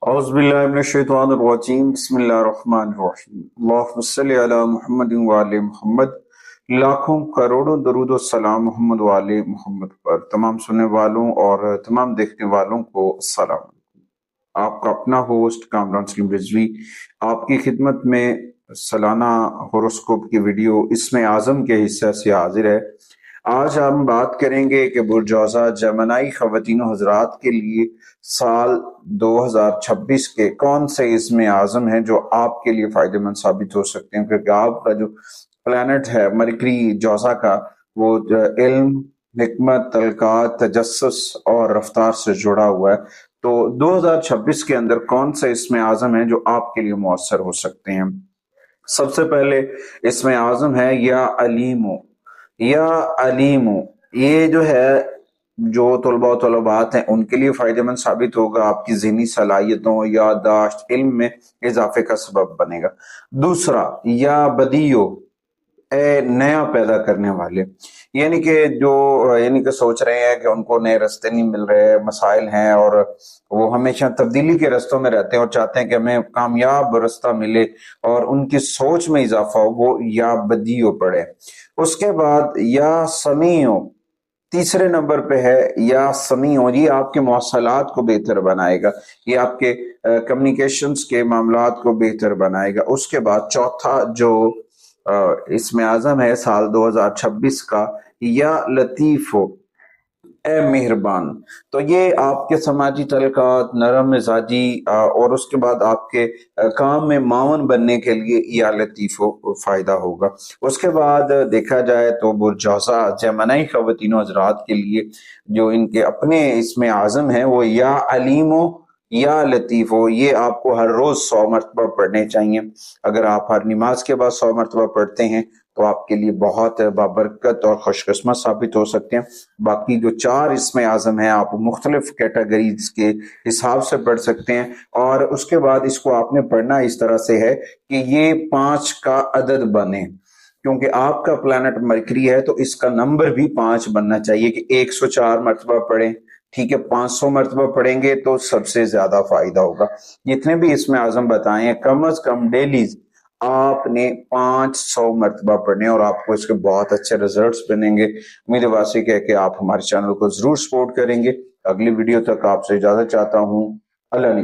औज़ुबिल्लाहिमिनश्शैतानिर्रजीम बिस्मिल्लाहिर्रहमानिर्रहीम अल्लाहुम्मा सल्लि अला मुहम्मद व आले मुहम्मद। लाखों करोड़ों दरूद व सलाम मोहम्मद व आले मुहम्मद पर। तमाम सुनने वालों और तमाम देखने वालों को सलाम। आपका अपना होस्ट कामरान सलीम रिजवी आपकी खिदमत में सालाना होरोस्कोप की वीडियो इसमें आज़म के हिस्से से हाजिर है। आज हम बात करेंगे कि बुर्जौज़ा जमनाई ख़वातीन हज़रात के लिए साल 2026 के कौन से इसमें आज़म हैं जो आपके लिए फ़ायदेमंद साबित हो सकते हैं, क्योंकि आपका जो प्लैनेट है मरकरी जौज़ा का वो इल्म, हिकमत, तलक़ात, तजस्सुस और रफ्तार से जुड़ा हुआ है। तो 2026 के अंदर कौन से इसमें आज़म हैं जो आपके लिए मुअस्सर हो सकते हैं। सबसे पहले इसमें आज़म है या अलीमो। या अलीमो ये जो है जो तलबा तलबात हैं उनके लिए फ़ायदेमंद साबित होगा, आपकी ज़हनी सलाहियतों, याददाश्त, इल्म में इजाफे का सबब बनेगा। दूसरा या बदियो ए नया पैदा करने वाले, यानी कि जो सोच रहे हैं कि उनको नए रास्ते नहीं मिल रहे, मसाइल हैं और वो हमेशा तब्दीली के रास्तों में रहते हैं और चाहते हैं कि हमें कामयाब रास्ता मिले और उनकी सोच में इजाफा हो, वो या बदियो पड़े। उसके बाद या समीओ तीसरे नंबर पे है या समीओ, ये आपके मौसलात को बेहतर बनाएगा, ये आपके कम्युनिकेशंस के मामलात को बेहतर बनाएगा। उसके बाद चौथा जो इसमें आज़म है साल 2026 का या लतीफ़ हो ए मेहरबान, तो ये आपके समाजी तलकात, नरम मिजाजी और उसके बाद आपके काम में मावन बनने के लिए या लतीफ़ो फायदा होगा। उसके बाद देखा जाए तो बुर्जौज़ा जमनाई ख़वातीन हज़रात के लिए जो इनके अपने इसमें आज़म है वो या अलीमो या लतीफ़ो, ये आपको हर रोज 100 मरतबा पढ़ने चाहिए। अगर आप हर नमाज के बाद 100 मरतबा पढ़ते हैं तो आपके लिए बहुत बाबरकत और खुशकिस्मत साबित हो सकते हैं। बाकी जो 4 इसमें आज़म हैं आप मुख्तलिफ कैटेगरीज के हिसाब से पढ़ सकते हैं और उसके बाद इसको आपने पढ़ना इस तरह से है कि ये 5 का अदद बने, क्योंकि आपका प्लैनेट मरकरी है तो इसका नंबर भी 5 बनना चाहिए कि 104 मरतबा पढ़ें। ठीक है, 500 मरतबा पढ़ेंगे तो सबसे ज्यादा फायदा होगा। जितने भी इसमें आज़म बताए हैं कम अज कम डेली आपने 500 मरतबा पढ़ने और आपको इसके बहुत अच्छे रिजल्ट्स बनेंगे। उम्मीद वासिक है कि आप हमारे चैनल को जरूर सपोर्ट करेंगे। अगली वीडियो तक आपसे इजाजत चाहता हूँ। अल्लाह ने